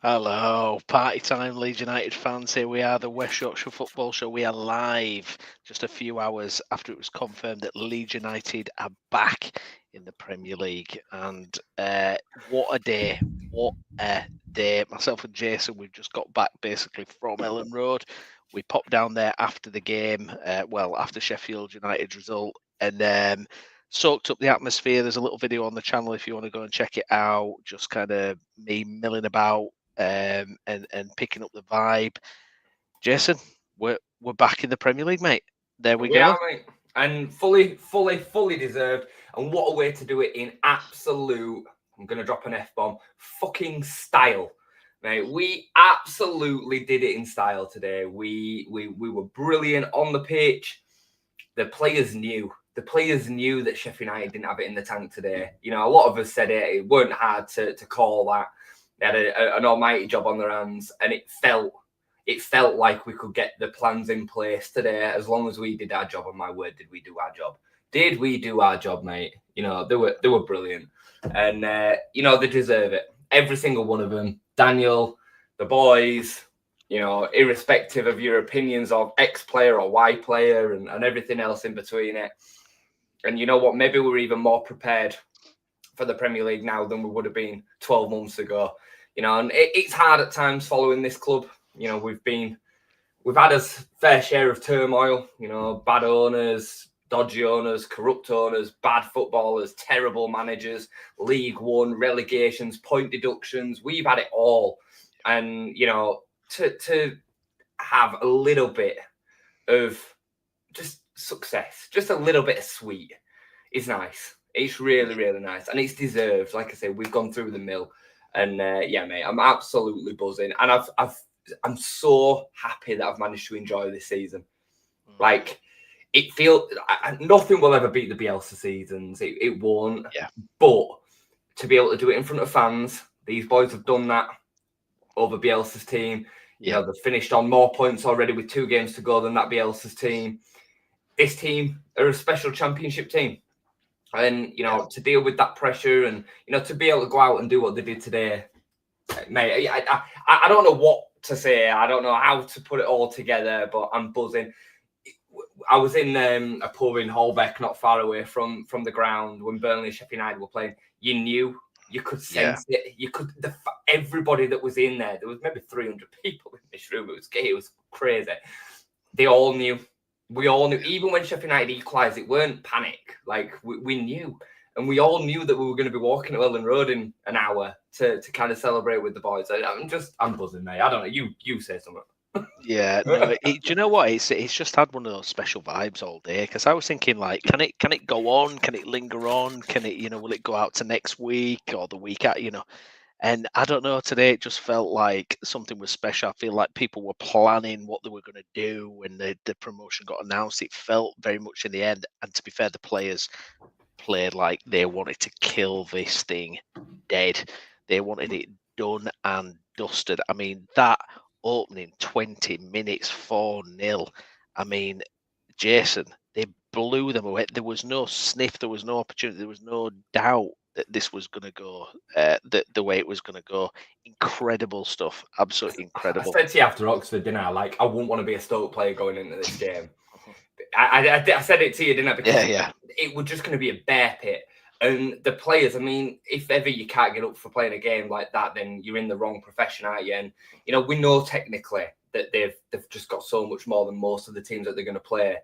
Hello, party time, Leeds United fans. Here we are, the West Yorkshire Football Show. We are live just a few hours after it was confirmed that Leeds United are back in the Premier League. And what a day! What a day! Myself and Jason, we've just got back basically from Ellen Road. We popped down there after the game, after Sheffield United's result, and soaked up the atmosphere. There's a little video on the channel if you want to go and check it out. Just kind of me milling about and picking up the vibe. Jason, we're back in the Premier League, mate. There we go. Are, mate. And fully deserved. And what a way to do it in absolute, I'm going to drop an F-bomb, fucking style. Mate, we absolutely did it in style today. We were brilliant on the pitch. The players knew. The players knew that Sheffield United didn't have it in the tank today. You know, a lot of us said it. It weren't hard to call that. They had an almighty job on their hands, and it felt like we could get the plans in place today as long as we did our job. And my word, did we do our job? Did we do our job, mate? You know, they were brilliant, and you know, they deserve it. Every single one of them. Daniel, the boys, you know, irrespective of your opinions of X player or Y player and everything else in between it. And you know what? Maybe we're even more prepared for the Premier League now than we would have been 12 months ago. You know, and it's hard at times following this club. You know, we've had a fair share of turmoil, you know, bad owners, dodgy owners, corrupt owners, bad footballers, terrible managers, League One, relegations, point deductions. We've had it all. And, you know, to have a little bit of just success, just a little bit of sweet is nice. It's really, really nice. And it's deserved. Like I say, we've gone through the mill. And yeah, mate, I'm absolutely buzzing. And I'm so happy that I've managed to enjoy this season. Like, it feels nothing will ever beat the Bielsa seasons. It won't. Yeah. But to be able to do it in front of fans, these boys have done that over Bielsa's team. You know, they've finished on more points already with 2 games to go than that Bielsa's team. This team are a special championship team. And, you know, to deal with that pressure and, you know, to be able to go out and do what they did today, mate, I don't know what to say. I don't know how to put it all together, but I'm buzzing. I was in a pub in Holbeck, not far away from the ground, when Burnley and Sheffield United were playing. You knew, you could sense it. You could, everybody that was in there was maybe 300 people in this room. It was crazy. They all knew. We all knew, even when Sheffield United equalised, it weren't panic. Like, we knew. And we all knew that we were going to be walking to Ellen Road in an hour to kind of celebrate with the boys. I'm buzzing, mate. I don't know. You say something. Yeah, no. Do you know what? It's just had one of those special vibes all day. Because I was thinking, like, can it go on? Can it linger on? Can it, you know, will it go out to next week or the week out? You know, and I don't know. Today it just felt like something was special. I feel like people were planning what they were going to do when the promotion got announced. It felt very much in the end. And to be fair, the players played like they wanted to kill this thing dead. They wanted it done and dusted. I mean, that opening 20 minutes 4-0. I mean, Jason, they blew them away. There was no sniff, there was no opportunity, there was no doubt that this was going to go the way it was going to go. Incredible stuff, absolutely incredible. I said to you after Oxford, didn't I? Like, I wouldn't want to be a Stoke player going into this game. I said it to you, didn't I? Because it was just going to be a bear pit. And the players, I mean, if ever you can't get up for playing a game like that, then you're in the wrong profession, aren't you? And, you know, we know technically that they've just got so much more than most of the teams that they're going to play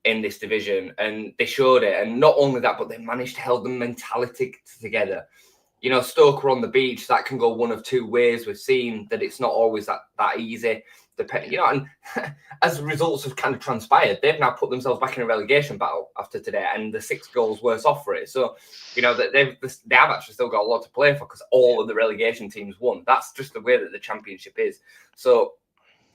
in this division. And they showed it. And not only that, but they managed to hold the mentality together. You know, Stoke were on the beach. That can go one of 2 ways. We've seen that it's not always that easy. You know, and as results have kind of transpired, they've now put themselves back in a relegation battle after today, and the 6 goals worse off for it. So, you know, they have actually still got a lot to play for because all of the relegation teams won. That's just the way that the championship is. So,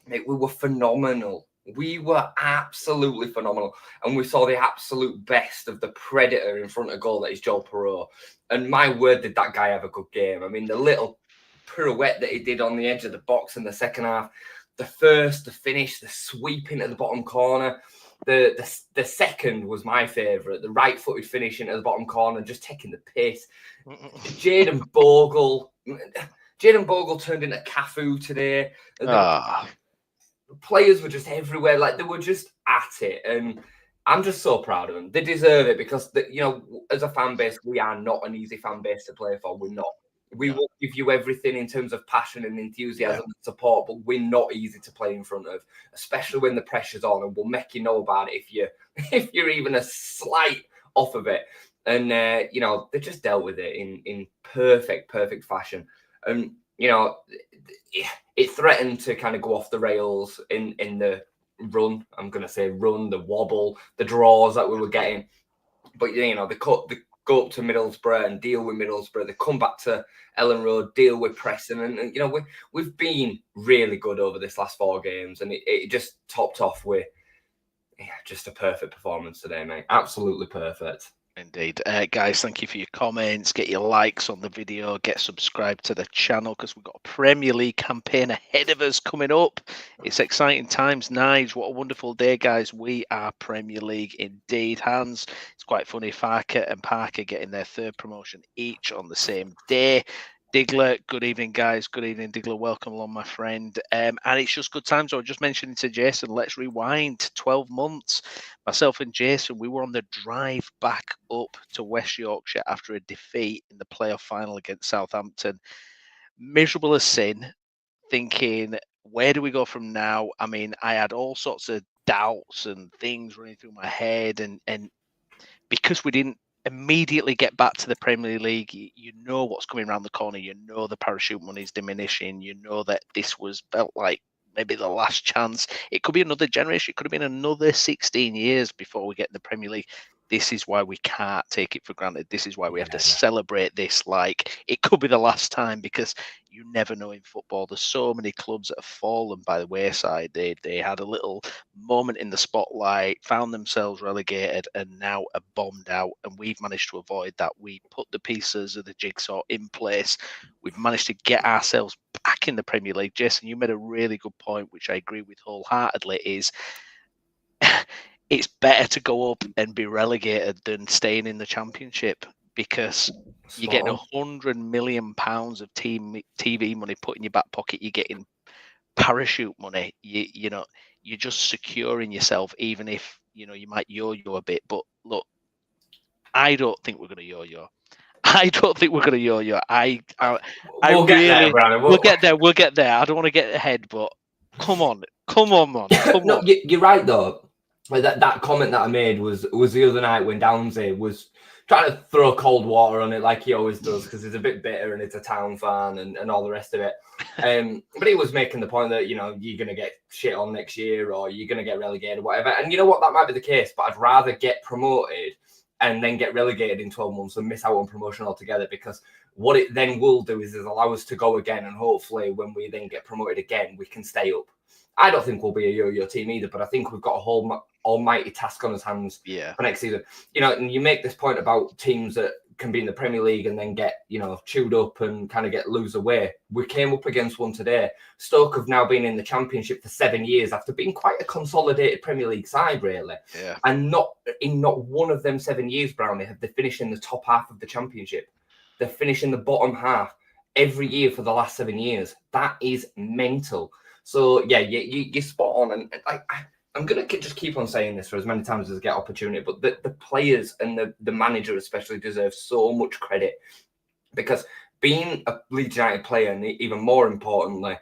mate, we were phenomenal. We were absolutely phenomenal. And we saw the absolute best of the predator in front of goal, that is Joel Perreault. And my word, did that guy have a good game. I mean, the little pirouette that he did on the edge of the box in the second half, the first, the finish, the sweep into the bottom corner. The second was my favourite, the right-footed finish into the bottom corner, just taking the piss. Jayden Bogle, Jaden Bogle turned into Cafu today. Ah. Players were just everywhere. Like, they were just at it. And I'm just so proud of them. They deserve it because, as a fan base, we are not an easy fan base to play for. We're not. We will give you everything in terms of passion and enthusiasm and support, but we're not easy to play in front of, especially when the pressure's on, and we'll make you know about it if you're even a slight off of it. And they just dealt with it in perfect fashion. And it threatened to kind of go off the rails in the run. I'm going to say run, the wobble, the draws that we were getting. But they go up to Middlesbrough and deal with Middlesbrough. They come back to Ellen Road, deal with Preston, and we've been really good over this last 4 games, and it just topped off with just a perfect performance today, mate. Absolutely perfect. Indeed. Guys, thank you for your comments. Get your likes on the video. Get subscribed to the channel because we've got a Premier League campaign ahead of us coming up. It's exciting times, Nige. What a wonderful day, guys. We are Premier League indeed. Hans, it's quite funny. Farke and Parker getting their 3rd promotion each on the same day. Diggler, good evening, guys. Good evening, Diggler. Welcome along, my friend. And it's just good times. I was just mentioning to Jason, let's rewind 12 months. Myself and Jason, we were on the drive back up to West Yorkshire after a defeat in the playoff final against Southampton. Miserable as sin, thinking, where do we go from now? I mean, I had all sorts of doubts and things running through my head. And because we didn't immediately get back to the Premier League, you know what's coming around the corner. You know the parachute money is diminishing. You know that this felt like maybe the last chance. It could be another generation. It could have been another 16 years before we get in the Premier League. This is why we can't take it for granted. This is why we have to celebrate this like it could be the last time, because you never know in football. There's so many clubs that have fallen by the wayside. They had a little moment in the spotlight, found themselves relegated, and now are bombed out. And we've managed to avoid that. We put the pieces of the jigsaw in place. We've managed to get ourselves back in the Premier League. Jason, you made a really good point, which I agree with wholeheartedly, is it's better to go up and be relegated than staying in the Championship, because you're getting £100 million of TV money put in your back pocket. You're getting parachute money. You're just securing yourself, even if you might yo-yo a bit. But look, I don't think we're going to yo-yo. I don't think we're going to yo-yo. We'll get there, Brandon. We'll get there. We'll get there. I don't want to get ahead, but come on, man. Come on. You're right though. Like that comment that I made was the other night when Downsy was trying to throw cold water on it like he always does, because he's a bit bitter and it's a Town fan and all the rest of it. But he was making the point that, you're going to get shit on next year, or you're going to get relegated or whatever. And you know what? That might be the case, but I'd rather get promoted and then get relegated in 12 months and miss out on promotion altogether, because what it then will do is allow us to go again, and hopefully when we then get promoted again, we can stay up. I don't think we'll be a yo-yo team either, but I think we've got a whole almighty task on his hands for next season. And you make this point about teams that can be in the Premier League and then get, chewed up and kind of lose away. We came up against one today. Stoke have now been in the Championship for 7 years after being quite a consolidated Premier League side, really. Yeah. And not one of them 7 years, Browney, have they finished in the top half of the Championship. They're finishing the bottom half every year for the last 7 years. That is mental. So, yeah, you're spot on. And I'm going to just keep on saying this for as many times as I get opportunity, but the players and the manager especially deserve so much credit, because being a Leeds United player, and even more importantly,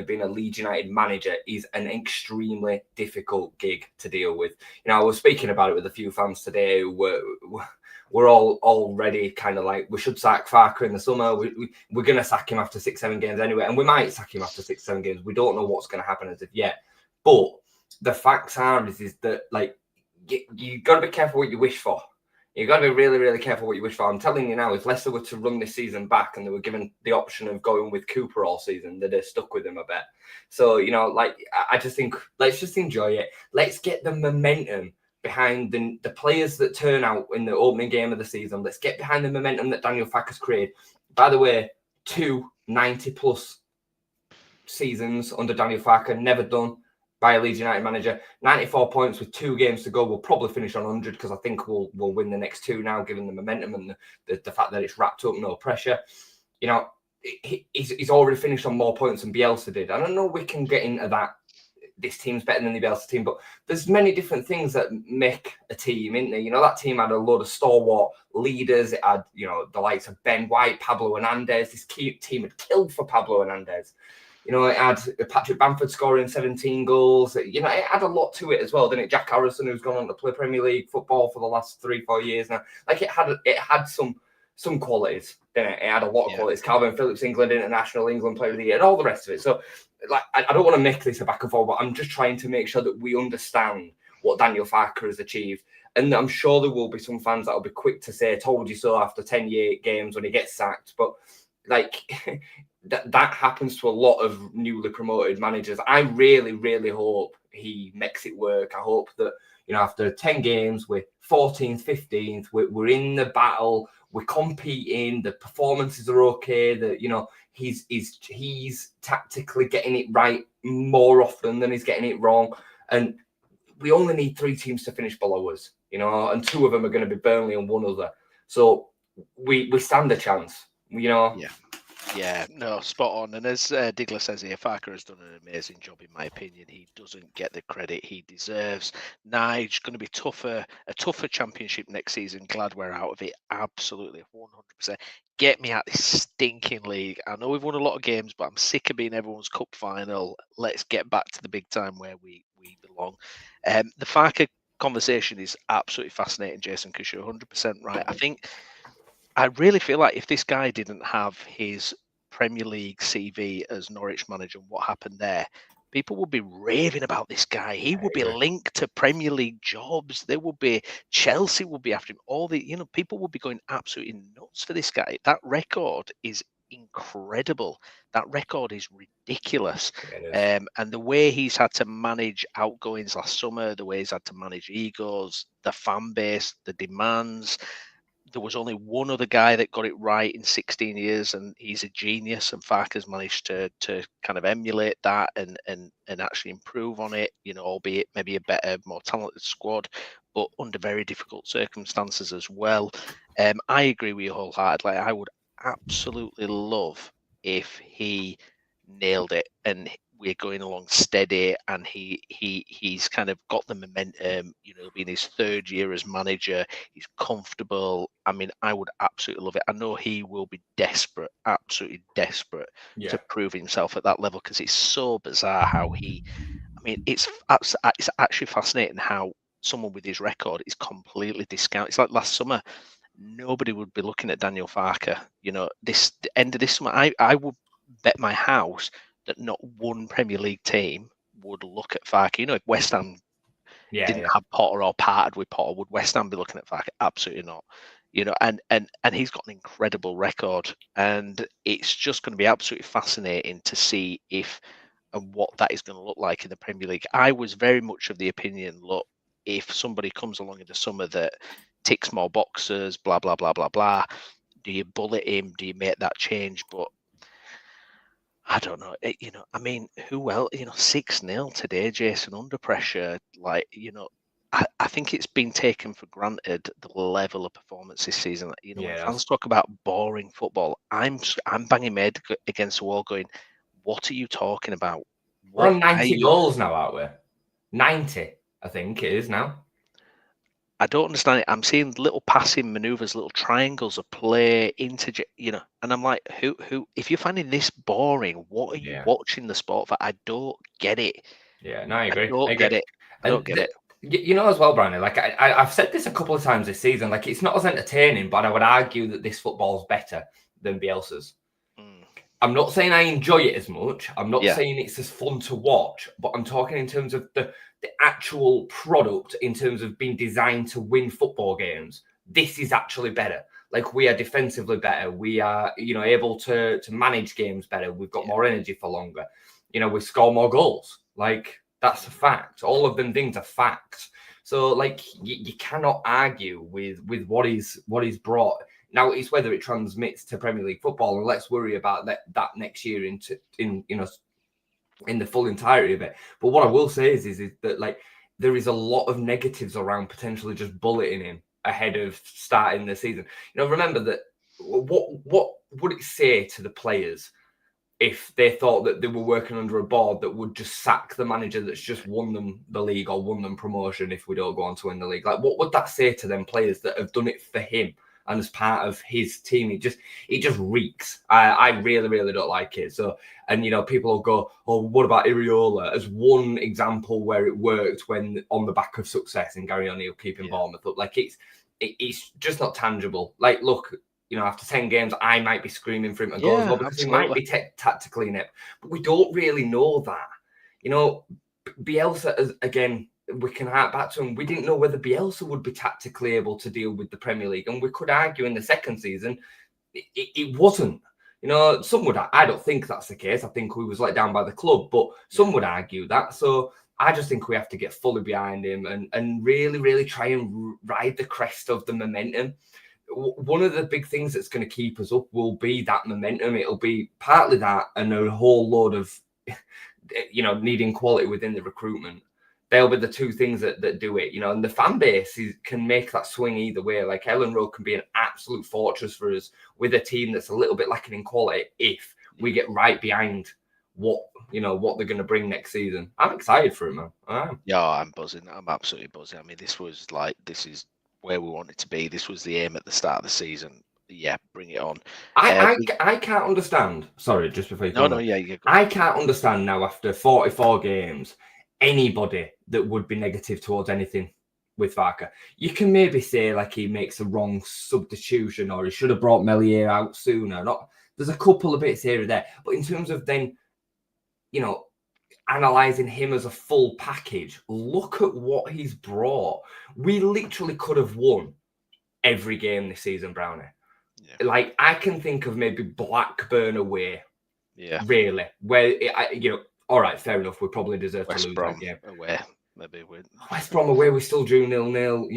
being a Leeds United manager, is an extremely difficult gig to deal with. I was speaking about it with a few fans today who we're all already kind of like, we should sack Farke in the summer. We're going to sack him after 6-7 games anyway. And we might sack him after 6-7 games. We don't know what's going to happen as of yet. But the facts are is that, like, you got to be careful what you wish for. You got to be really, really careful what you wish for. I'm telling you now, if Leicester were to run this season back and they were given the option of going with Cooper all season, they'd have stuck with him, I bet. So, I just think, let's just enjoy it. Let's get the momentum behind the players that turn out in the opening game of the season. Let's get behind the momentum that Daniel Farke has created. By the way, 2 90-plus seasons under Daniel Farke, never done by a Leeds United manager. 94 points with 2 games to go. We'll probably finish on 100, because I think we'll win the next 2 now, given the momentum and the fact that it's wrapped up, no pressure. he's already finished on more points than Bielsa did. And I know we can get into that. This team's better than the Bielsa team, but there's many different things that make a team, isn't there? You know, that team had a load of stalwart leaders. It had, you know, the likes of Ben White, Pablo Hernandez. This team had killed for Pablo Hernandez. You know, it had Patrick Bamford scoring 17 goals. You know, it had a lot to it as well, didn't it? Jack Harrison, who's gone on to play Premier League football for the last 3-4 years now. Like, it had some qualities, didn't it? It had a lot of qualities. Calvin Phillips, England International, England Player of the Year, and all the rest of it. So, like, I don't want to make this a back and forth, but I'm just trying to make sure that we understand what Daniel Farke has achieved. And I'm sure there will be some fans that will be quick to say, told you so after 10 games when he gets sacked. But, like, that happens to a lot of newly promoted managers. I really, really hope he makes it work. I hope that, you know, after 10 games, we're 14th, 15th, we're in the battle, we're competing, the performances are okay, that, you know, he's tactically getting it right more often than he's getting it wrong. And we only need 3 teams to finish below us, you know, and 2 of them are going to be Burnley and 1 other. So we stand a chance, you know. Yeah, no, spot on. And as Digler says here, Farke has done an amazing job, in my opinion. He doesn't get the credit he deserves. Nige going to be a tougher championship next season. Glad we're out of it. Absolutely, 100%. Get me out this stinking league. I know we've won a lot of games, but I'm sick of being everyone's cup final. Let's get back to the big time where we belong. The Farke conversation is absolutely fascinating, Jason, because you're 100% right. I really feel like if this guy didn't have his Premier League CV as Norwich manager and what happened there, people would be raving about this guy. He would be linked to Premier League jobs. There would be Chelsea would be after him. All the, you know, people would be going absolutely nuts for this guy. That record is incredible. That record is ridiculous. And the way he's had to manage outgoings last summer, the way he's had to manage egos, the fan base, the demands. There was only one other guy that got it right in 16 years, and he's a genius. And Farke's managed to kind of emulate that and actually improve on it. You know, albeit maybe a better, more talented squad, but under very difficult circumstances as well. I agree with you wholeheartedly. I would absolutely love if he nailed it and we're going along steady, and he's kind of got the momentum. You know, being his 3rd year as manager, he's comfortable. I mean, I would absolutely love it. I know he will be desperate, absolutely desperate to prove himself at that level, because it's so bizarre how he. I mean, it's actually fascinating how someone with his record is completely discounted. It's like last summer, nobody would be looking at Daniel Farke. You know, the end of this summer, I would bet my house that not one Premier League team would look at Farke. You know, if West Ham didn't have Potter or parted with Potter, would West Ham be looking at Farke? Absolutely not. You know, and he's got an incredible record, and it's just going to be absolutely fascinating to see if and what that is going to look like in the Premier League. I was very much of the opinion, look, if somebody comes along in the summer that ticks more boxes, blah blah blah blah blah, do you bullet him? Do you make that change? But I don't know. You know, I mean, who else? You know, 6-0 today, Jason, under pressure. Like, you know, I think it's been taken for granted the level of performance this season. You know, when fans talk about boring football, I'm banging my head against the wall, going, "What are you talking about? We're on 90 goals now, aren't we? 90, I think it is now. I don't understand it. I'm seeing little passing maneuvers, little triangles of play, you know, and I'm like, who? If you're finding this boring, what are you watching the sport for? I don't get it. Yeah, no, I agree. I don't get it. I don't get it. You know, as well, Browney, like I've said this a couple of times this season, like it's not as entertaining, but I would argue that this football's better than Bielsa's. I'm not saying I enjoy it as much. I'm not saying it's as fun to watch, but I'm talking in terms of the actual product, in terms of being designed to win football games. This is actually better. Like, we are defensively better. We are, you know, able to manage games better. We've got more energy for longer. You know, we score more goals. Like, that's a fact. All of them things are facts. So, like, you cannot argue with what is brought. Now, it's whether it transmits to Premier League football, and let's worry about that next year in the full entirety of it. But what I will say is that, like, there is a lot of negatives around potentially just bulleting him ahead of starting the season. You know, remember that what would it say to the players if they thought that they were working under a board that would just sack the manager that's just won them the league or won them promotion if we don't go on to win the league? Like, what would that say to them players that have done it for him and as part of his team? It just reeks. I really, really don't like it. So, and people will go, oh, what about Iriola as one example where it worked when on the back of success and Gary O'Neill keeping Bournemouth up? Like, it's just not tangible. Like, look, after 10 games, I might be screaming for him to go as well because he might be tactically inept. But we don't really know that. Bielsa, again, we can hark back to him. We didn't know whether Bielsa would be tactically able to deal with the Premier League. And we could argue in the second season, it wasn't. Some would. I don't think that's the case. I think we was let down by the club, but some would argue that. So I just think we have to get fully behind him and really, really try and ride the crest of the momentum. One of the big things that's going to keep us up will be that momentum. It'll be partly that and a whole load of, needing quality within the recruitment. They'll be the two things that do it, and the fan base can make that swing either way. Like Ellen Road can be an absolute fortress for us with a team that's a little bit lacking in quality if we get right behind what they're going to bring next season. I'm excited for it, man. I am. Yeah, I'm buzzing. I'm absolutely buzzing. I mean, this is where we wanted to be. This was the aim at the start of the season. Yeah, bring it on. I can't understand. Sorry, just before you go. I can't understand now after 44 games anybody that would be negative towards anything with Farke. You can maybe say like he makes a wrong substitution or he should have brought Melier out sooner. There's a couple of bits here and there, but in terms of then, analysing him as a full package, look at what he's brought. We literally could have won every game this season, Browney. Yeah. Like, I can think of maybe Blackburn away. Yeah. Really. Where, all right, fair enough. We probably deserve to lose that game. Away. Maybe West Brom away, we still drew 0-0.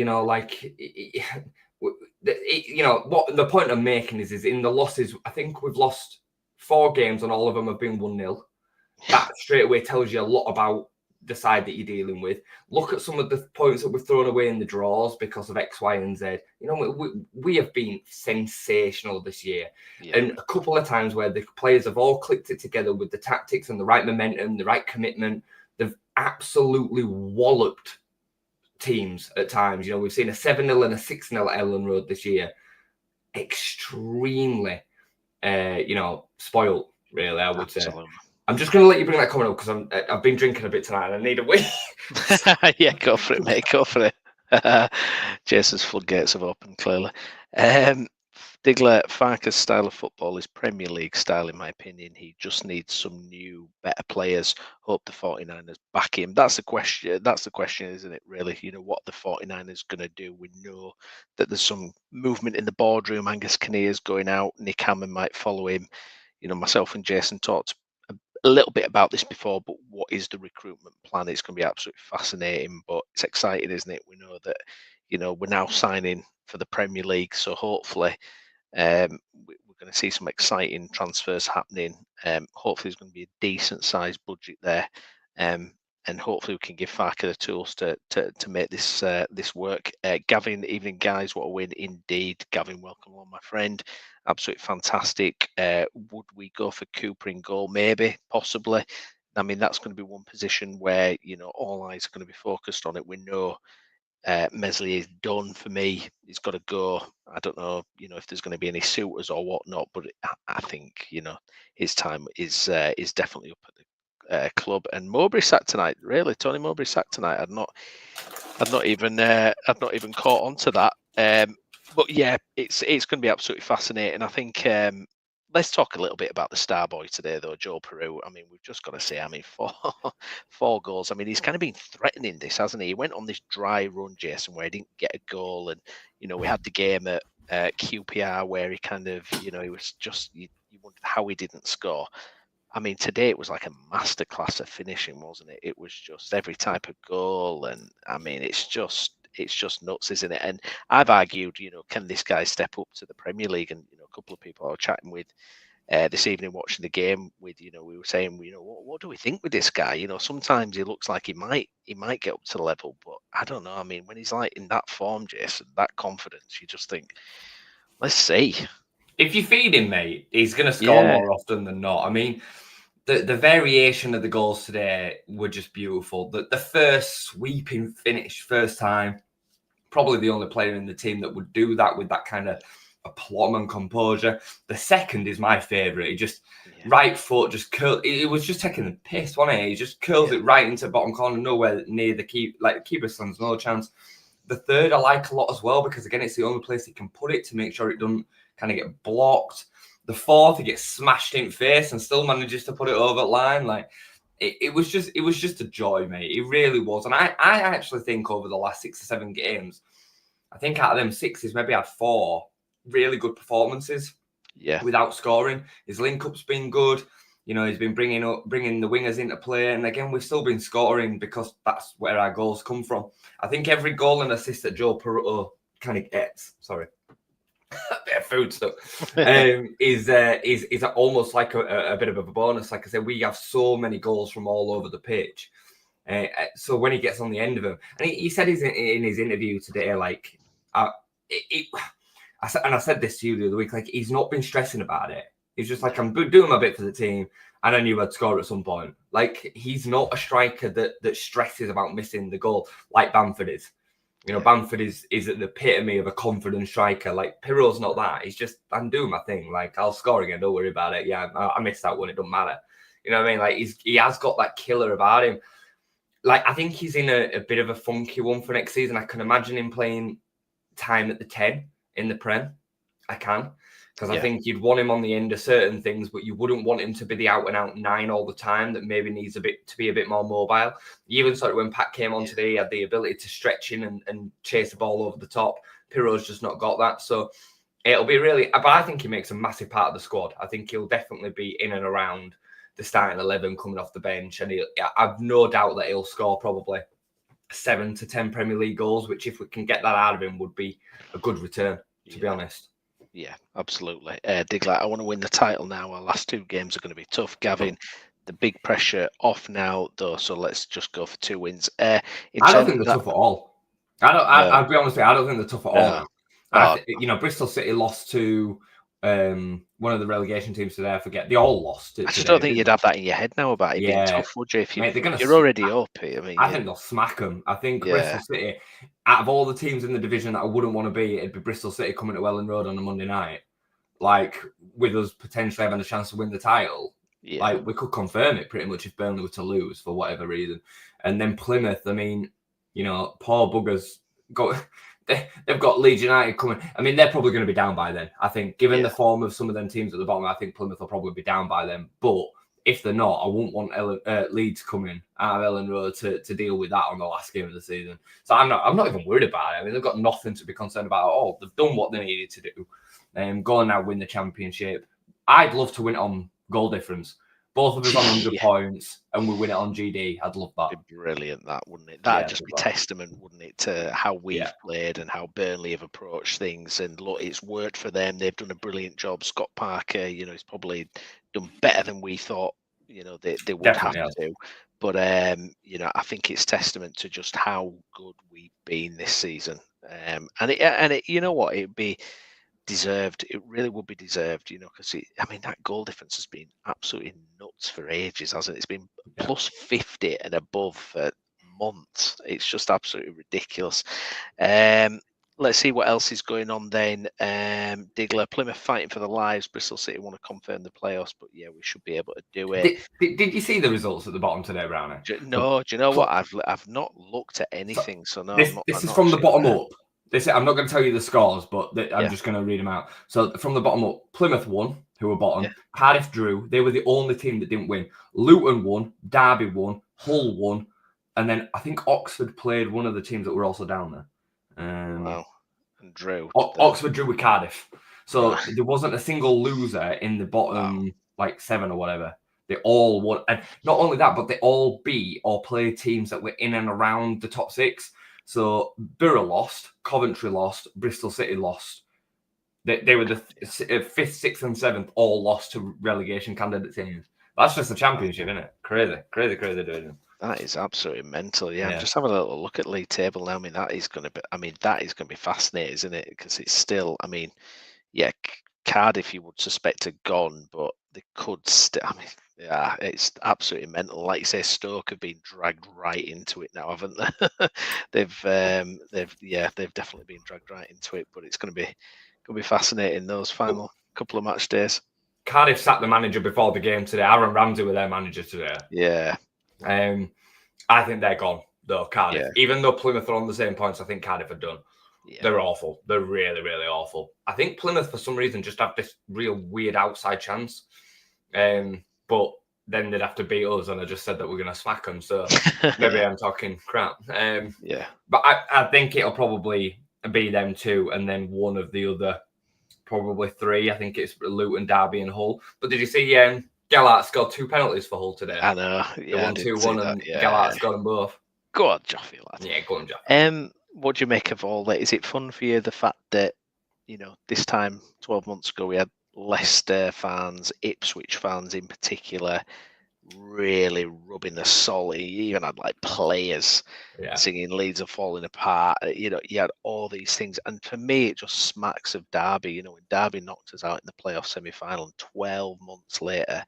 What the point I'm making is in the losses, I think we've lost 4 games and all of them have been 1-0. That straight away tells you a lot about the side that you're dealing with. Look at some of the points that we've thrown away in the draws because of X, Y, and Z. We have been sensational this year. Yeah. And a couple of times where the players have all clicked it together with the tactics and the right momentum, the right commitment. They've absolutely walloped teams at times. We've seen a 7-0 and a 6-0 at Ellen Road this year. Extremely, spoiled, really, I would say. I'm just going to let you bring that comment up because I've been drinking a bit tonight and I need a wee. Yeah, go for it, mate. Go for it. Jason's floodgates have opened, clearly. Digler, Farke's style of football is Premier League style, in my opinion. He just needs some new, better players. Hope the 49ers back him. That's the question. That's the question, isn't it, really? What the 49ers going to do. We know that there's some movement in the boardroom. Angus Kinnear's going out. Nick Hammond might follow him. Myself and Jason talked a little bit about this before, but what is the recruitment plan? It's going to be absolutely fascinating, but it's exciting, isn't it? We know that, we're now signing for the Premier League, so hopefully we're going to see some exciting transfers happening. Hopefully there's going to be a decent sized budget there, and hopefully we can give Farke the tools to make this work. Gavin, evening guys, what a win indeed. Gavin, welcome along, my friend. Absolutely fantastic. Would we go for Cooper in goal? Maybe, possibly. I mean, that's going to be one position where, all eyes are going to be focused on it. We know Meslier is done for me. He's got to go. I don't know, if there's going to be any suitors or whatnot, but I think, his time is definitely up at the club. And Mowbray sacked tonight. Really, Tony Mowbray sacked tonight. I'd not even caught on to that. But yeah, it's going to be absolutely fascinating. I think let's talk a little bit about the star boy today, though, Joe Peru. I mean, we've just got to say, four goals. I mean, he's kind of been threatening this, hasn't he? He went on this dry run, Jason, where he didn't get a goal, and we had the game at QPR where he kind of, he was just you wondered how he didn't score. I mean, today it was like a masterclass of finishing, wasn't it? It was just every type of goal, and I mean, it's just nuts, isn't it? And I've argued, can this guy step up to the Premier League? And a couple of people I was chatting with this evening watching the game with, we were saying, what do we think with this guy? Sometimes he looks like he might get up to the level, but I don't know. I mean, when he's like in that form, Jason, that confidence, you just think, let's see. If you feed him, mate, he's going to score Yeah. more often than not. I mean, the variation of the goals today were just beautiful. The first sweeping finish, first time, probably the only player in the team that would do that with that kind of aplomb and composure. The second is my favourite. He just right foot just curl. It was just taking the piss, wasn't it? He just curls it right into the bottom corner, nowhere near the keeper. Like the keeper stands no chance. The third I like a lot as well because again, it's the only place he can put it to make sure it doesn't kind of get blocked. The fourth, he gets smashed in face and still manages to put it over the line. Like it was just a joy, mate. It really was. And I actually think over the last 6 or 7 games, I think out of them 6, he's maybe had 4 really good performances. Yeah. Without scoring, his link-up's been good. You know, he's been bringing the wingers into play, and again, we've still been scoring because that's where our goals come from. I think every goal and assist that Joe Perotto kind of gets, sorry, a bit of food stuff, is almost like a bit of a bonus. Like I said, we have so many goals from all over the pitch. So when he gets on the end of them, and he said in his interview today, like, I said this to you the other week, like he's not been stressing about it. He's just like, I'm doing my bit for the team, and I knew I'd score at some point. Like he's not a striker that stresses about missing the goal like Bamford is. You know, Bamford is at the epitome of a confident striker. Like Pirro's not that. He's just, I'm doing my thing. Like I'll score again. Don't worry about it. Yeah, I missed that one. It doesn't matter. You know what I mean? Like he has got that killer about him. Like I think he's in a bit of a funky one for next season. I can imagine him playing time at the 10 in the Prem. I can. Because I think you'd want him on the end of certain things, but you wouldn't want him to be the out-and-out 9 all the time that maybe needs to be a bit more mobile. You even saw it when Pat came on today, he had the ability to stretch in and chase the ball over the top. Pirro's just not got that. So it'll be really... But I think he makes a massive part of the squad. I think he'll definitely be in and around the starting 11 coming off the bench. And I've no doubt that he'll score probably 7 to 10 Premier League goals, which if we can get that out of him would be a good return, to be honest. Yeah, absolutely. Digler, I want to win the title now. Our last 2 games are going to be tough. Gavin, the big pressure off now, though, so let's just go for 2 wins. I don't think they're tough at all. I'll be honest with you, I don't think they're tough at all now. You know, Bristol City lost to one of the relegation teams today. I forget. They all lost. I just don't think you'd have that in your head now about it being tough, would you? If you're already up. I mean, I think they'll smack them. I think Bristol City, out of all the teams in the division that I wouldn't want to be, it'd be Bristol City coming to Welling Road on a Monday night, like with us potentially having a chance to win the title. Yeah. Like we could confirm it pretty much if Burnley were to lose for whatever reason. And then Plymouth, I mean, you know, poor buggers they've got Leeds United coming. I mean, they're probably going to be down by then. I think, given the form of some of them teams at the bottom, I think Plymouth will probably be down by then. But if they're not, I won't want Leeds coming out of Ellen Road to deal with that on the last game of the season. So I'm not even worried about it. I mean, they've got nothing to be concerned about at all. They've done what they needed to do. Go and now win the championship. I'd love to win it on goal difference. Both of us on 100 points, and we win it on GD. I'd love that. It'd be brilliant, that, wouldn't it? That'd just be testament, wouldn't it, to how we've played and how Burnley have approached things. And look, it's worked for them. They've done a brilliant job. Scott Parker, you know, he's probably done better than we thought, you know, they would definitely have to. But, you know, I think it's testament to just how good we've been this season. And it, you know what, it'd be deserved. It really would be deserved, you know, because I mean that goal difference has been absolutely nuts for ages, hasn't it? It's been plus 50 and above for months. It's just absolutely ridiculous. Let's see what else is going on then. Digler, Plymouth fighting for their lives. Bristol City want to confirm the playoffs, but yeah, we should be able to do it. Did you see the results at the bottom today, Brownie? No, do you know what? I've not looked at anything, so no. This is from the bottom up. I'm not going to tell you the scores, but I'm just going to read them out. So from the bottom up, Plymouth won, who were bottom. Cardiff drew. They were the only team that didn't win. Luton won. Derby won. Hull won. And then I think Oxford played one of the teams that were also down there. Wow. And drew. Oxford drew with Cardiff. So there wasn't a single loser in the bottom, like 7 or whatever. They all won. And not only that, but they all beat or played teams that were in and around the top 6. So Borough lost, Coventry lost, Bristol City lost. They were the 5th, 6th, and 7th all lost to relegation candidate teams. That's just the championship, isn't it? Crazy division. That is absolutely mental. Yeah, I'm just having a little look at league table now. I mean, that is going to be fascinating, isn't it? Because it's still, I mean, Cardiff you would suspect are gone, but they could still. I mean, yeah, it's absolutely mental. Like you say, Stoke have been dragged right into it now, haven't they? they've definitely been dragged right into it. But it's going to be fascinating those final couple of match days. Cardiff sacked the manager before the game today. Aaron Ramsey were their manager today. Yeah. I think they're gone though. Cardiff, Yeah. even though Plymouth are on the same points, I think Cardiff are done. Yeah. They're awful. They're really, really awful. I think Plymouth, for some reason, just have this real weird outside chance. But then they'd have to beat us, and I just said that we're going to smack them. So maybe I'm talking crap. Yeah. But I think it'll probably be them two, and then one of the other, probably three. I think it's Luton, Derby, and Hull. But did you see Gallart scored 2 penalties for Hull today? I know. Yeah, they won 2-1, and Gallart scored them both. Go on, Joffy, lad. Yeah, go on, Joffy. What do you make of all that? Is it fun for you, the fact that, this time 12 months ago we had Leicester fans, Ipswich fans in particular, really rubbing the salt? You even had like players singing Leeds are falling apart. You had all these things, and for me it just smacks of Derby. When Derby knocked us out in the playoff semi-final, and 12 months later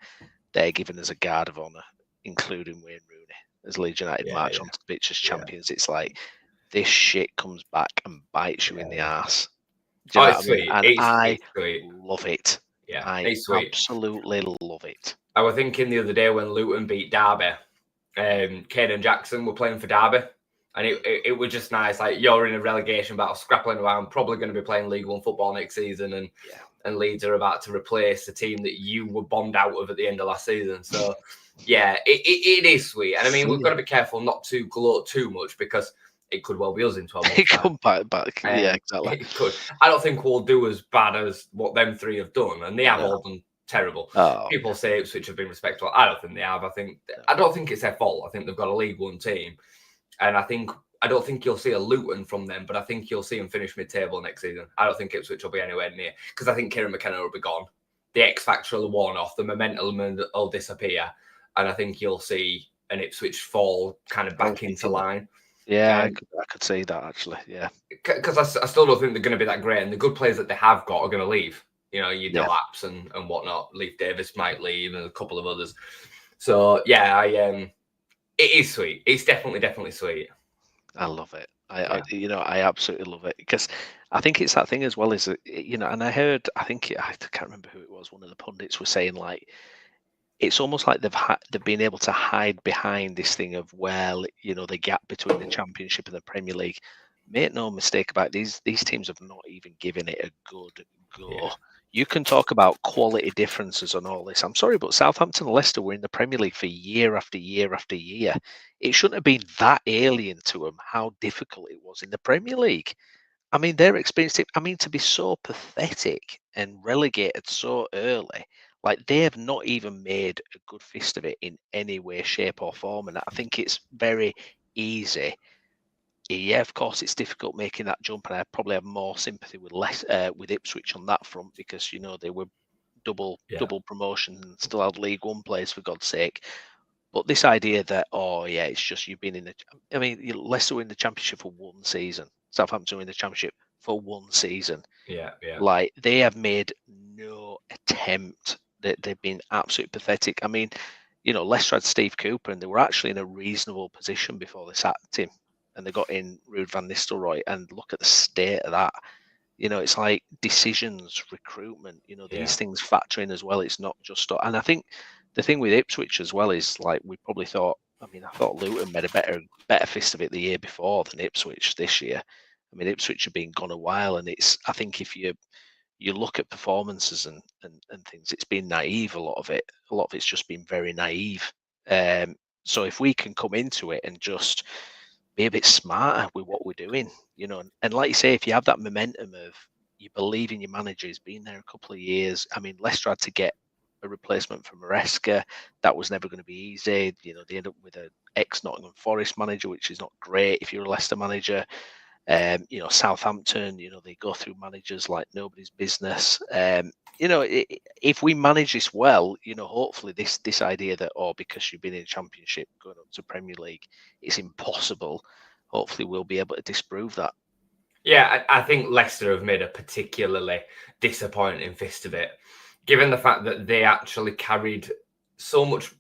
they're giving us a guard of honour, including Wayne Rooney, as Leeds United march onto the pitch as champions. It's like this shit comes back and bites you in the arse. Do you know what I mean? And I love it. Yeah, I absolutely love it. I was thinking the other day when Luton beat Derby, Caden Jackson were playing for Derby, and it was just nice. Like, you're in a relegation battle, scrapping around, probably going to be playing League One football next season, and Leeds are about to replace the team that you were bombed out of at the end of last season. So, yeah, it is sweet. And I mean, we've got to be careful not to gloat too much, because it could well be us in 12 months. It could back. Yeah, exactly. It could. I don't think we'll do as bad as what them three have done, and they have all done terrible. People say Ipswich have been respectable. I don't think they have. I don't think it's their fault. I think they've got a League One team, and I don't think you'll see a Luton from them, but I think you'll see them finish mid-table next season. I don't think Ipswich will be anywhere near, because I think Kieran McKenna will be gone. The X factor will worn off. The momentum will disappear, and I think you'll see an Ipswich fall kind of back into line. Yeah, I could see that, actually. Yeah, because I still don't think they're going to be that great, and the good players that they have got are going to leave. Your Delaps and whatnot. Leif Davis might leave, and a couple of others. So yeah, it is sweet. It's definitely sweet. I love it. I absolutely love it, because I think it's that thing as well. Is and I heard, I can't remember who it was. One of the pundits was saying, like, it's almost like they've been able to hide behind this thing of, well, the gap between the Championship and the Premier League. Make no mistake about it, these teams have not even given it a good go. Yeah. You can talk about quality differences on all this. I'm sorry, but Southampton and Leicester were in the Premier League for year after year after year. It shouldn't have been that alien to them how difficult it was in the Premier League. I mean, their experience, to be so pathetic and relegated so early, like, they have not even made a good fist of it in any way, shape or form. And I think it's very easy. Yeah, of course, it's difficult making that jump, and I probably have more sympathy with Ipswich on that front, because they were double promotion and still had League One players, for God's sake. But this idea that it's just you've been in the, Leicester were in the Championship for one season, Southampton were in the Championship for one season. Yeah. Like, they have made no attempt. That they've been absolutely pathetic. I mean, Leicester had Steve Cooper, and they were actually in a reasonable position before they sacked him. And they got in Ruud van Nistelrooy, and look at the state of that. It's like decisions, recruitment, these things factor in as well. It's not just, and I think the thing with Ipswich as well is, like, we probably thought, I thought Luton made a better fist of it the year before than Ipswich this year. Ipswich have been gone a while, and I think if you look at performances and things, it's been naive, a lot of it's just been very naive. So if we can come into it and just be a bit smarter with what we're doing, and like you say, if you have that momentum of you believe in your manager, he's been there a couple of years. Leicester had to get a replacement for Maresca. That was never going to be easy. They end up with an ex-Nottingham Forest manager, which is not great if you're a Leicester manager. Southampton, they go through managers like nobody's business. If we manage this well, hopefully this idea that, because you've been in Championship going up to Premier League, it's impossible. Hopefully we'll be able to disprove that. Yeah, I think Leicester have made a particularly disappointing fist of it, given the fact that they actually carried so much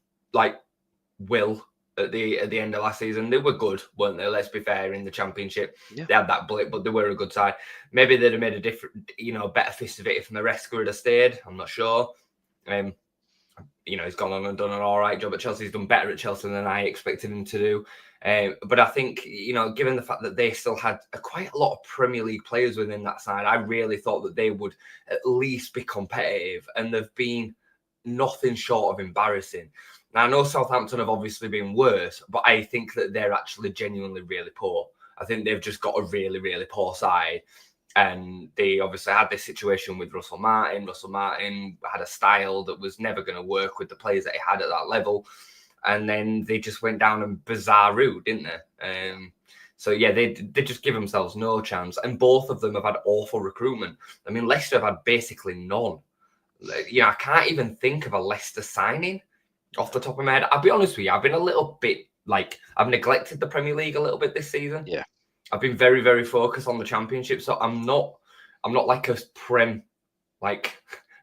will at the end of last season. They were good, weren't they? Let's be fair. In the Championship, they had that blip, but they were a good side. Maybe they'd have made a different, better fist of it if Maresca had stayed. I'm not sure. He's gone on and done an all right job at Chelsea. He's done better at Chelsea than I expected him to do. But I think, given the fact that they still had quite a lot of Premier League players within that side, I really thought that they would at least be competitive, and they've been nothing short of embarrassing. Now, I know Southampton have obviously been worse, but I think that they're actually genuinely really poor. I think they've just got a really, really poor side. And they obviously had this situation with Russell Martin. Russell Martin had a style that was never going to work with the players that he had at that level. And then they just went down a bizarre route, didn't they? So, yeah, they just give themselves no chance. And both of them have had awful recruitment. I mean, Leicester have had basically none. I can't even think of a Leicester signing off the top of my head. I'll be honest with you, I've been a little bit I've neglected the Premier League a little bit this season. Yeah. I've been very, very focused on the Championship, so I'm not like a Prem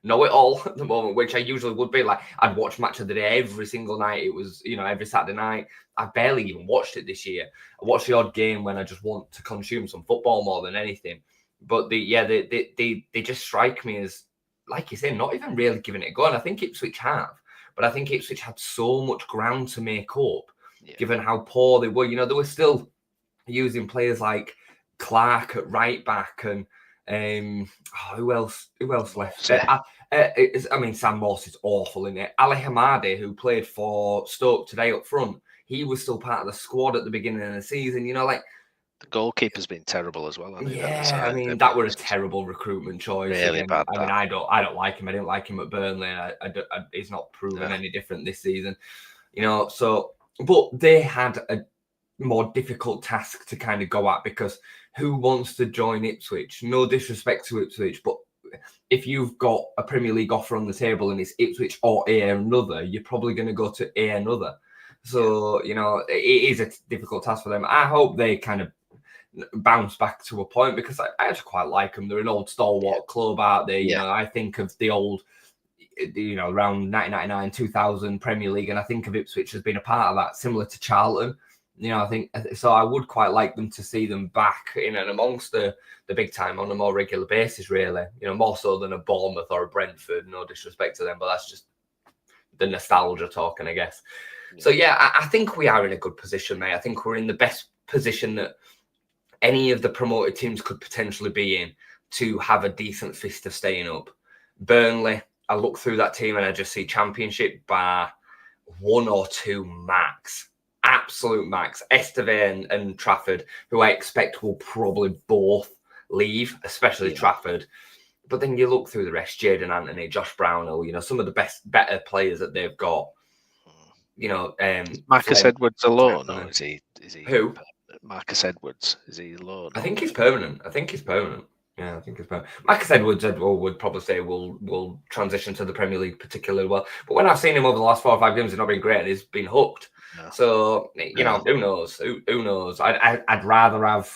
know-it-all at the moment, which I usually would be. Like, I'd watch Match of the Day every single night. It was, every Saturday night. I barely even watched it this year. I watched the odd game when I just want to consume some football more than anything. But they just strike me as, like you say, not even really giving it a go. And I think Ipswich have, but I think Ipswich had so much ground to make up, given how poor they were. They were still using players like Clark at right back, and who else left? Sam Morse is awful in it. Ali Hamadi, who played for Stoke today up front, he was still part of the squad at the beginning of the season. The goalkeeper's been terrible as well. That were a terrible recruitment choice. Really bad. I don't like him. I didn't like him at Burnley. He's not proven any different this season. But they had a more difficult task to kind of go at, because who wants to join Ipswich? No disrespect to Ipswich, but if you've got a Premier League offer on the table and it's Ipswich or another, you're probably going to go to another. So, it is a difficult task for them. I hope they kind of bounce back to a point, because I actually quite like them. They're an old stalwart club, aren't they? I think of the old, around 1999, 2000 Premier League, and I think of Ipswich as being a part of that, similar to Charlton. I think so. I would quite like them to see them back in and amongst the big time on a more regular basis, really. More so than a Bournemouth or a Brentford. No disrespect to them, but that's just the nostalgia talking, I guess. So, I think we are in a good position, mate. I think we're in the best position that any of the promoted teams could potentially be in to have a decent fist of staying up. Burnley, I look through that team and I just see Championship bar 1 or 2 max. Absolute max. Esteve and Trafford, who I expect will probably both leave, especially Trafford. But then you look through the rest: Jadon Anthony, Josh Brownhill, some of the better players that they've got. Marcus Edwards alone, or is he? Who? Marcus Edwards, is he alone? I think he's permanent. Yeah, I think he's permanent. Marcus Edwards, would probably say will transition to the Premier League particularly well. But when I've seen him over the last 4 or 5 games, he's not been great, and he's been hooked. No. So, who knows? Who knows? I'd rather have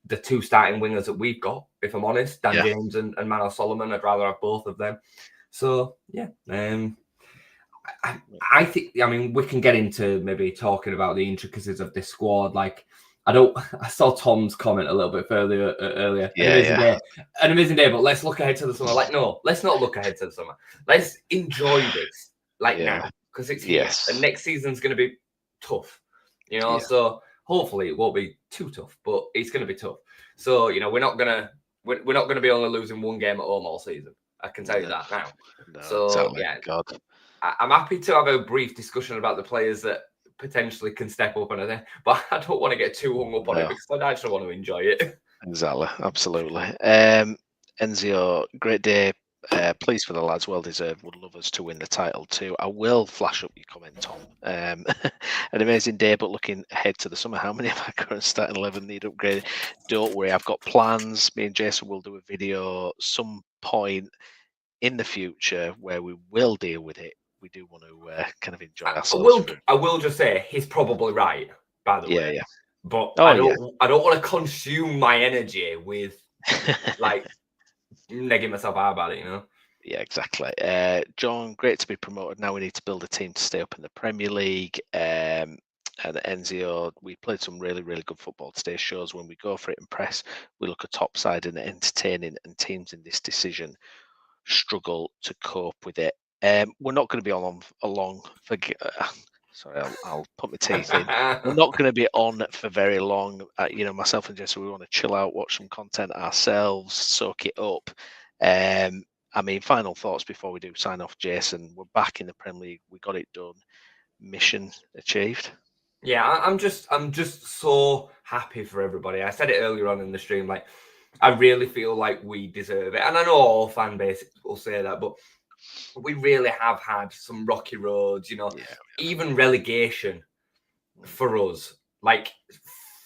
the 2 starting wingers that we've got, if I'm honest, Dan James and Manor Solomon. I'd rather have both of them. So, I think, we can get into maybe talking about the intricacies of this squad. I saw Tom's comment a little bit further earlier. An amazing day, but let's look ahead to the summer. No, let's not look ahead to the summer. Let's enjoy this now, because it's here. And next season's going to be tough, So hopefully it won't be too tough, but it's going to be tough. So we're not gonna be only losing 1 game at home all season. I can tell you that now. No, so exactly. God. I'm happy to have a brief discussion about the players that potentially can step up and everything, but I don't want to get too hung up on it, because I actually want to enjoy it. Exactly, absolutely. Enzio, great day. Pleased for the lads, well deserved. Would love us to win the title too. I will flash up your comment, Tom. An amazing day, but looking ahead to the summer, how many of our current starting 11 need upgraded? Don't worry, I've got plans. Me and Jason will do a video some point in the future where we will deal with it. We do want to kind of enjoy ourselves. I will just say he's probably right, by the way. but Oh, I don't want to consume my energy with like negging myself out about it, you know. Yeah, exactly. John, great to be promoted. Now we need to build a team to stay up in the Premier League. And Enzio, we played some really, really good football today. Shows when we go for it and press, we look a top side and entertaining, and teams in this decision struggle to cope with it. We're not going to be on along for. Sorry, I'll put my teeth in. We're not going to be on for very long. Myself and Jesse, we want to chill out, watch some content ourselves, soak it up. Final thoughts before we do sign off, Jason. We're back in the Premier League. We got it done. Mission achieved. Yeah, I'm just so happy for everybody. I said it earlier on in the stream, like I really feel like we deserve it. And I know all fan base will say that, but we really have had some rocky roads, you know. Yeah. Even relegation for us, like,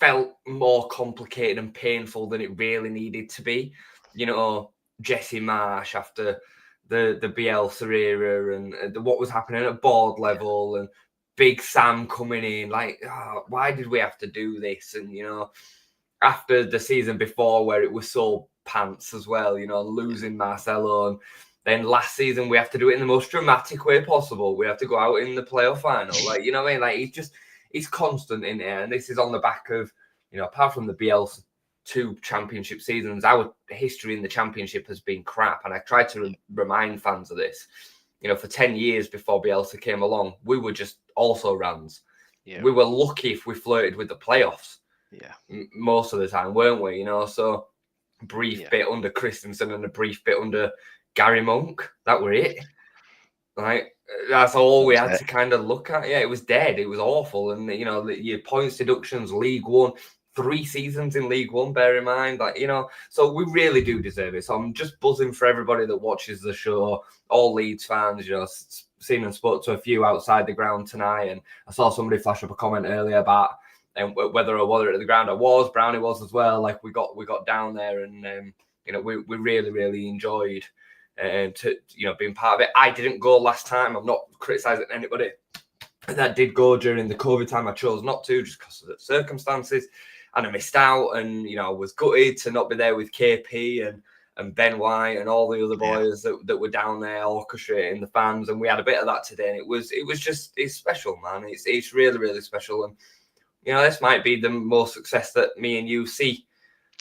felt more complicated and painful than it really needed to be. You know, Jesse Marsh after the Bielsa era and what was happening at board level and Big Sam coming in, like, why did we have to do this? And, you know, after the season before where it was so pants as well, you know, losing Marcelo, and then last season we have to do it in the most dramatic way possible. We have to go out in the playoff final, like, you know what I mean? Like, he's constant in there, and this is on the back of, you know, apart from the Bielsa 2 championship seasons, our history in the championship has been crap. And I tried to remind fans of this. You know, for 10 years before Bielsa came along, we were just also runs. Yeah. We were lucky if we flirted with the playoffs. Yeah, most of the time, weren't we? You know, so brief bit under Christensen and a brief bit under Gary Monk. That were it. Like, that's all we had to kind of look at. Yeah, it was dead. It was awful. And, you know, your points deductions, League One, 3 seasons in League One, bear in mind. Like, you know, so we really do deserve it. So I'm just buzzing for everybody that watches the show, all Leeds fans. You know, seen and spoke to a few outside the ground tonight. And I saw somebody flash up a comment earlier about whether I was at the ground. I was, Browney was as well. Like, we got down there and, you know, we really, really enjoyed to, you know, being part of it. I didn't go last time. I'm not criticizing anybody that did go during the COVID time. I chose not to just because of the circumstances, and I missed out. And, you know, I was gutted to not be there with KP and Ben White and all the other boys that were down there orchestrating the fans. And we had a bit of that today, and it's special, man. It's really, really special. And, you know, this might be the most success that me and you see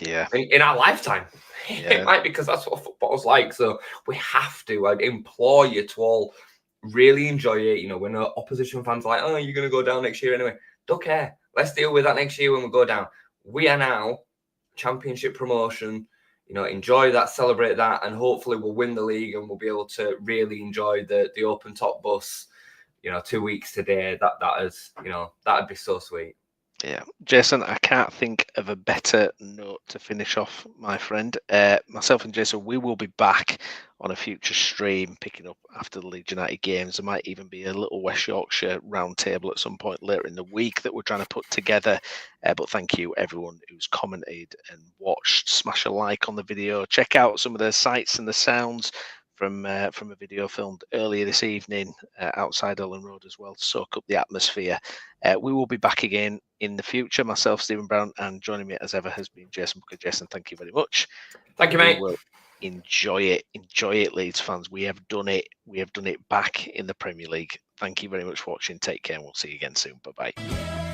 in our lifetime. It might, because that's what football's like. So we have to. I'd implore you to all really enjoy it. You know, when opposition fans are like, oh, you're going to go down next year anyway. Don't care. Let's deal with that next year when we go down. We are now championship promotion. You know, enjoy that, celebrate that, and hopefully we'll win the league and we'll be able to really enjoy the open top bus. You know, 2 weeks today. That is, you know, that'd be so sweet. Yeah, Jason, I can't think of a better note to finish off, my friend. Myself and Jason, we will be back on a future stream, picking up after the Leeds United games. There might even be a little West Yorkshire roundtable at some point later in the week that we're trying to put together. But thank you, everyone who's commented and watched. Smash a like on the video. Check out some of the sights and the sounds from a video filmed earlier this evening outside Ellen Road as well, to soak up the atmosphere. We will be back again in the future. Myself, Stephen Brown, and joining me as ever has been Jason Booker. Jason, thank you very much. Thank you, mate. We will enjoy it, Leeds fans. We have done it. We have done it back in the Premier League. Thank you very much for watching. Take care, and we'll see you again soon. Bye-bye.